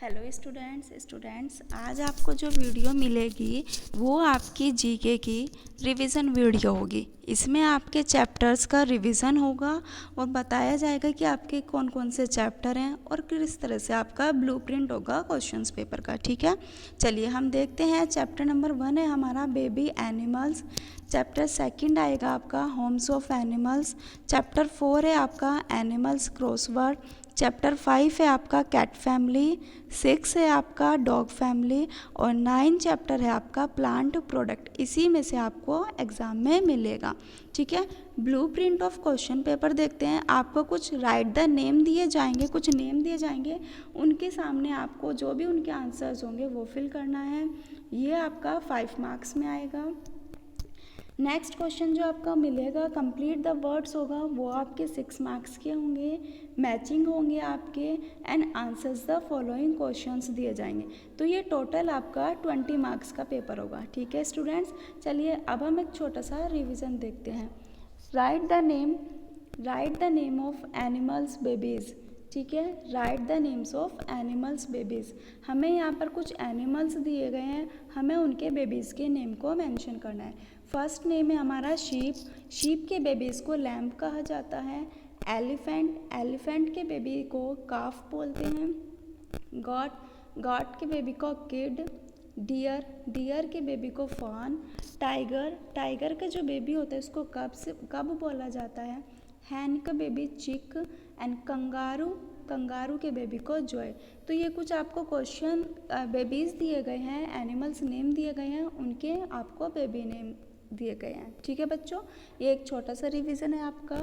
Hello students आज आपको जो वीडियो मिलेगी वो आपकी जीके की रिवीजन वीडियो होगी। इसमें आपके चैप्टर्स का रिवीजन होगा और बताया जाएगा कि आपके कौन कौन से चैप्टर हैं और किस तरह से आपका ब्लूप्रिंट होगा क्वेश्चंस पेपर का। ठीक है, चलिए हम देखते हैं। चैप्टर नंबर 1 है हमारा बेबी एनिमल्स। चैप्टर 2 आएगा आपका होम्स ऑफ एनिमल्स। चैप्टर 4 है आपका एनिमल्स क्रॉसवर्ड। चैप्टर 5 है आपका कैट फैमिली। 6 है आपका डॉग फैमिली और 9 चैप्टर है आपका प्लांट प्रोडक्ट। इसी में से आपको एग्ज़ाम में मिलेगा। ठीक है, ब्लूप्रिंट ऑफ क्वेश्चन पेपर देखते हैं। आपको कुछ राइट द नेम दिए जाएंगे, कुछ नेम दिए जाएंगे, उनके सामने आपको जो भी उनके आंसर्स होंगे वो फिल करना है। ये आपका 5 मार्क्स में आएगा। नेक्स्ट क्वेश्चन जो आपका मिलेगा कंप्लीट द वर्ड्स होगा, वो आपके 6 मार्क्स के होंगे। मैचिंग होंगे आपके and answers the following questions दिए जाएंगे। तो ये टोटल आपका 20 मार्क्स का पेपर होगा। ठीक है स्टूडेंट्स, चलिए अब हम एक छोटा सा रिवीजन देखते हैं। Right the name of animals babies. ठीक है, right the names of animals babies. हमें यहाँ पर कुछ एनिमल्स दिए गए हैं, हमें उनके बेबीज़ के नेम को मेंशन करना है। फर्स्ट नेम है हमारा शीप। शीप के बेबीज़ को लैम्प कहा जाता है। एलिफेंट के बेबी को काफ बोलते हैं। गॉट के बेबी को किड। डियर के बेबी को फॉन। टाइगर का जो बेबी होता है उसको कब बोला जाता है। हैन का बेबी चिक एंड कंगारू के बेबी को जॉय। तो ये कुछ आपको क्वेश्चन बेबीज़ दिए गए हैं, एनिमल्स नेम दिए गए हैं, उनके आपको बेबी नेम दिए गए हैं। ठीक है बच्चों, ये एक छोटा सा रिवीजन है आपका।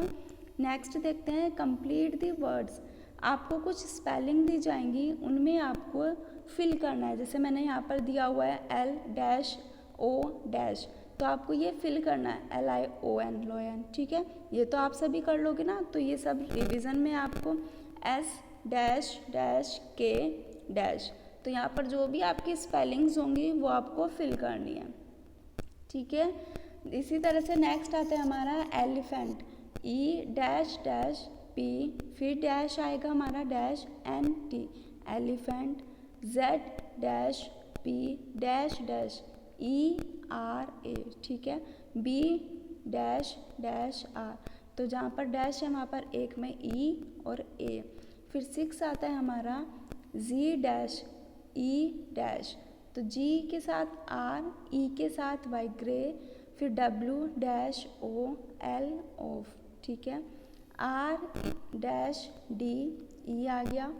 नेक्स्ट देखते हैं कंप्लीट द वर्ड्स। आपको कुछ स्पेलिंग दी जाएंगी, उनमें आपको फिल करना है। जैसे मैंने यहाँ पर दिया हुआ है L-O-, तो आपको ये फिल करना है LION लोयन। ठीक है, ये तो आप सभी कर लोगे ना। तो ये सब रिवीजन में आपको S-K-, तो यहाँ पर जो भी आपकी स्पेलिंग्स होंगी वो आपको फिल करनी है। ठीक है, इसी तरह से नेक्स्ट आता है हमारा एलिफेंट। E-P, फिर डैश आएगा हमारा -NT एलिफेंट। Z-P-, ERA। ठीक है, B-R, तो जहाँ पर डैश है वहाँ पर एक में E और A। फिर 6 आता है हमारा G-E-, तो G के साथ R, E के साथ Y ग्रे, फिर W-O-L ऑफ। ठीक है, R-D, E आ गया,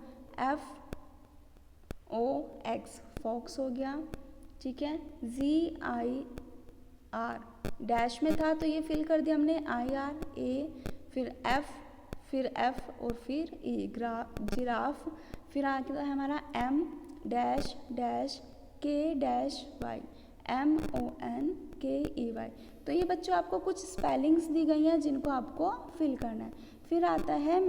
F-O-X फॉक्स हो गया। ठीक है, G-I-R डैश में था तो ये फिल कर दिया हमने I-R-A, फिर F और फिर E जिराफ। फिर आगे हमारा M-K-Y MONKEY। तो ये बच्चों आपको कुछ स्पेलिंग्स दी गई हैं जिनको आपको फिल करना है। फिर आता है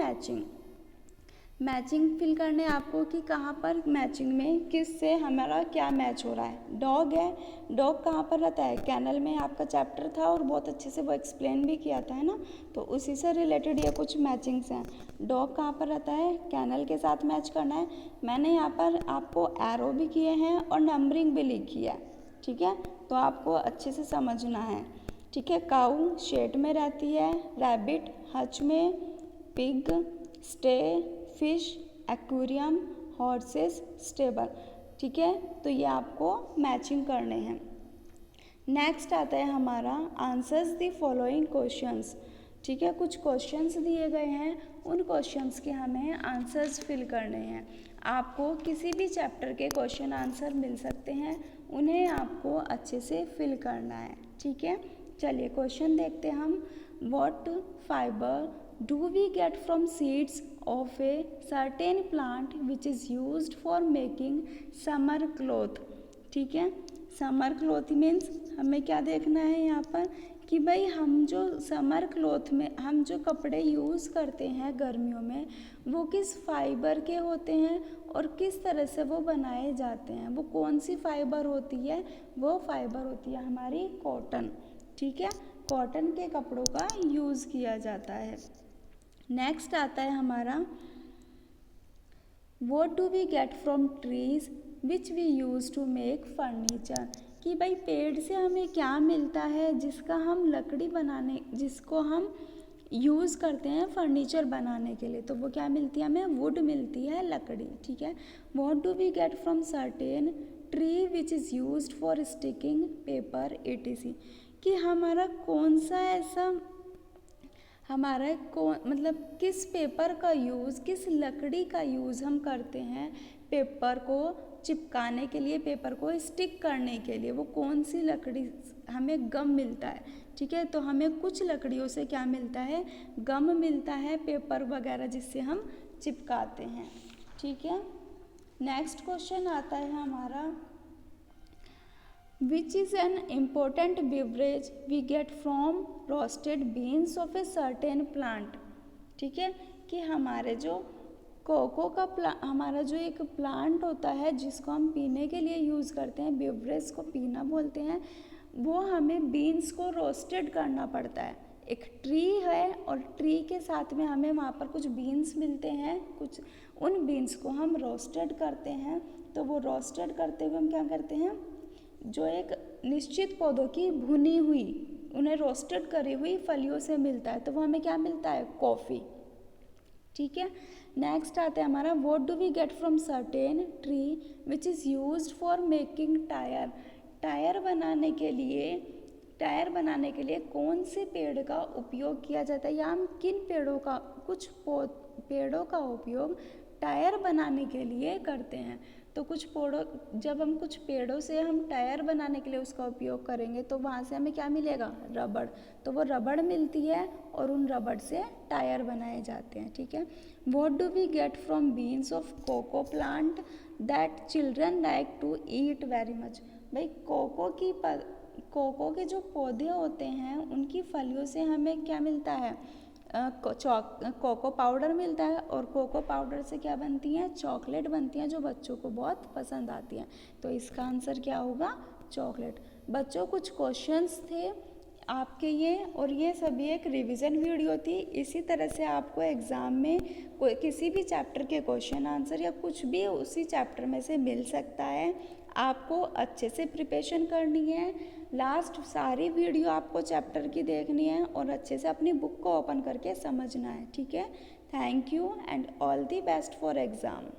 मैचिंग फिल करने आपको कि कहाँ पर मैचिंग में किससे हमारा क्या मैच हो रहा है। डॉग है, डॉग कहाँ पर रहता है, कैनल में आपका चैप्टर था और बहुत अच्छे से वो एक्सप्लेन भी किया था, है ना। तो उसी से रिलेटेड ये कुछ मैचिंग्स हैं। डॉग कहाँ पर रहता है, कैनल के साथ मैच करना है। मैंने यहाँ पर आपको एरो भी किए हैं और नंबरिंग भी लिखी है। ठीक है, तो आपको अच्छे से समझना है। ठीक है, काऊ शेड में रहती है, रैबिट हच में, pig stay, fish aquarium, horses stable. ठीक है, तो ये आपको मैचिंग करने हैं। नेक्स्ट आता है हमारा आंसर्स द फॉलोइंग क्वेश्चंस। ठीक है, कुछ क्वेश्चंस दिए गए हैं, उन क्वेश्चंस के हमें आंसर्स फिल करने हैं। आपको किसी भी चैप्टर के क्वेश्चन आंसर मिल सकते हैं, उन्हें आपको अच्छे से फिल करना है। ठीक है, चलिए क्वेश्चन देखते हैं हम। What fibre do we get from seeds of a certain plant which is used for making summer cloth. ठीक है, समर क्लॉथ मीन्स हमें क्या देखना है यहाँ पर कि भाई हम जो समर क्लॉथ में हम जो कपड़े यूज़ करते हैं गर्मियों में, वो किस फाइबर के होते हैं और किस तरह से वो बनाए जाते हैं। वो कौन सी फाइबर होती है, वो फाइबर होती है हमारी कॉटन। ठीक है, कॉटन के कपड़ों का यूज़ किया जाता है। नेक्स्ट आता है हमारा What do we get from trees which we use to make furniture? कि भाई पेड़ से हमें क्या मिलता है जिसका हम लकड़ी बनाने, जिसको हम यूज़ करते हैं फर्नीचर बनाने के लिए, तो वो क्या मिलती है हमें? वुड मिलती है, लकड़ी, ठीक है। What do we get from certain tree which is used for sticking paper etc? कि हमारा कौन सा ऐसा, हमारा कौन मतलब किस पेपर का यूज़, किस लकड़ी का यूज़ हम करते हैं पेपर को चिपकाने के लिए, पेपर को स्टिक करने के लिए, वो कौन सी लकड़ी हमें गम मिलता है, ठीक है। तो हमें कुछ लकड़ियों से क्या मिलता है? गम मिलता है, पेपर वगैरह जिससे हम चिपकाते हैं, ठीक है। नेक्स्ट क्वेश्चन आता है हमारा, which is an important beverage we get from roasted beans of a certain plant, ठीक है। कि हमारे जो कोको का हमारा जो एक प्लांट होता है जिसको हम पीने के लिए यूज़ करते हैं, बेवरेज को पीना बोलते हैं, वो हमें बीन्स को रोस्टेड करना पड़ता है। एक ट्री है और ट्री के साथ में हमें वहाँ पर कुछ बीन्स मिलते हैं, कुछ उन बीन्स को हम रोस्टेड करते हैं। तो वो रोस्टेड करते हुए हम क्या करते हैं, जो एक निश्चित पौधों की भुनी हुई, उन्हें रोस्टेड करी हुई फलियों से मिलता है, तो वो हमें क्या मिलता है? कॉफ़ी, ठीक है। नेक्स्ट आता है हमारा, what do we get from certain tree which is used for making tyre? Tyre बनाने के लिए कौन से पेड़ का उपयोग किया जाता है, या हम किन पेड़ों का, कुछ पेड़ों का उपयोग टायर बनाने के लिए करते हैं। तो जब हम कुछ पेड़ों से हम टायर बनाने के लिए उसका उपयोग करेंगे तो वहाँ से हमें क्या मिलेगा? रबड़। तो वो रबड़ मिलती है और उन रबड़ से टायर बनाए जाते हैं, ठीक है। What do we get from beans of cocoa plant that children like to eat very much? भाई कोको के जो पौधे होते हैं उनकी फलियों से हमें क्या मिलता है? कोको पाउडर मिलता है, और कोको पाउडर से क्या बनती हैं? चॉकलेट बनती हैं, जो बच्चों को बहुत पसंद आती हैं। तो इसका आंसर क्या होगा? चॉकलेट। बच्चों, कुछ क्वेश्चंस थे आपके ये, और ये सभी एक रिवीजन वीडियो थी। इसी तरह से आपको एग्ज़ाम में कोई किसी भी चैप्टर के क्वेश्चन आंसर या कुछ भी उसी चैप्टर में से मिल सकता है। आपको अच्छे से प्रिपरेशन करनी है, लास्ट सारी वीडियो आपको चैप्टर की देखनी है और अच्छे से अपनी बुक को ओपन करके समझना है, ठीक है। Thank you and all the best for exam.